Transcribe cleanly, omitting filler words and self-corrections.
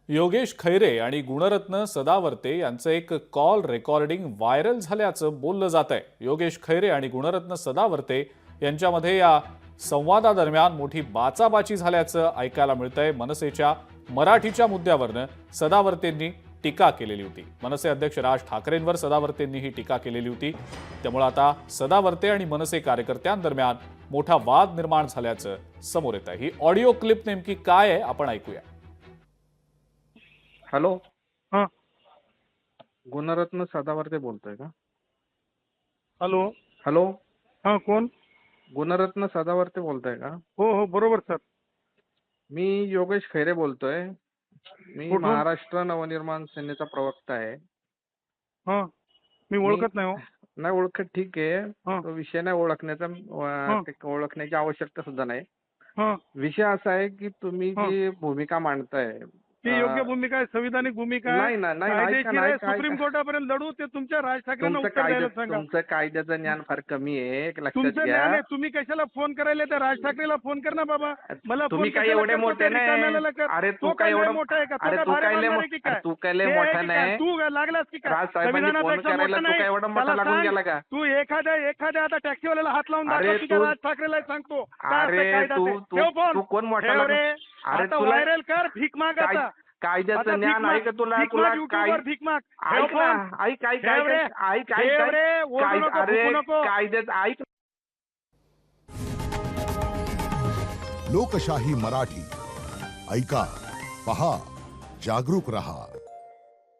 योगेश खैरे आणि गुणरत्न सदावर्ते यांचं एक कॉल रेकॉर्डिंग व्हायरल झाल्याचं बोललं जात आहे। योगेश खैरे आणि गुणरत्न सदावर्ते यांच्यामध्ये या संवादादरम्यान मोठी बाचाबाची झाल्याचं ऐकायला मिळतंय। मनसेच्या मराठीच्या मुद्द्यावरनं सदावर्तेंनी टीका केलेली होती। मनसे अध्यक्ष राज ठाकरेंवर सदावर्तेंनी ही टीका केलेली होती। त्यामुळे आता सदावर्ते आणि मनसे कार्यकर्त्यांदरम्यान मोठा वाद निर्माण झाल्याचं समोर येत आहे। ही ऑडिओ क्लिप नेमकी काय आहे आपण ऐकूया। हॅलो, हां. गुणरत्न सदावर्ते बोलतोय का? हॅलो. हॅलो, हां, कोण? गुणरत्न सदावर्ते बोलतोय का? हो हो, बरोबर सर. मी योगेश खैरे बोलतोय। मी कुठून? महाराष्ट्र नवनिर्माण सेनेचा प्रवक्ता आहे। हां. मी ओळखत नाही हो. नाही ओळखत, ठीक आहे। हां. तो विषय नाही ओळखण्याचा, हां. ते ओळखण्याची आवश्यकता सुद्धा नाही। हां. विषय असा आहे की तुम्ही हां. जी भूमिका मांडताय ती योग्य भूमिका आहे, संविधानिक भूमिका आहे. नाही ना, नाही, कायदेशीर ऐका आहे, ना, सुप्रीम कोर्टापर्यंत लढू, ते तुमच्या राज ठाकरेंना उत्तर द्यायला सांगा. तुमचं कायद्याचं ज्ञान फार कमी आहे, एक लक्षात तुमचं ज्ञान घ्या। आहे, तुम्ही कशाला फोन करायला? तर राज ठाकरेला फोन कर ना बाबा. मला तुम्ही फोन काय कशाला एवढे करतो? मोठे ते नाही। रिकाम्याला कर. अरे तो तू काय काय लय एवढा मोठा आहे का? तो अरे काय तू भारी काय लय मानणार आहे की काय? तू काय लय हे मोठा आहे की काय? नाही। तू लागलास की काय? राज साहेबांनी फोन संविधानापेक्षा करायला मोठा तू काय नाही. एवढा मोठा त्याला लागून सांग, गेला का? तू एखाद्या आता टॅक्सीवाल्याला हात लावून अरे दाखव की काय तू- राज ठाकरेला सांगतो काय अरे असतं कायदा तू ते. तू ठेव फोन. तू कोण मोठा ठेव रे. अरे आता तुला व्हायरल कर, भीक माग काय- आता. कायद्याचं ज्ञान आहे का तुला? तुला काय युट्यूबवर भीक माग. ठेव ऐक ना, फोन. ऐक ऐक ठेव रे. ऐक ऐक ठेव ऐक रे. ओरडू नको, अरे भुंकू नको. कायद्याचं ऐक। लोकशाही मराठी ऐका, पहा, जागरूक रहा।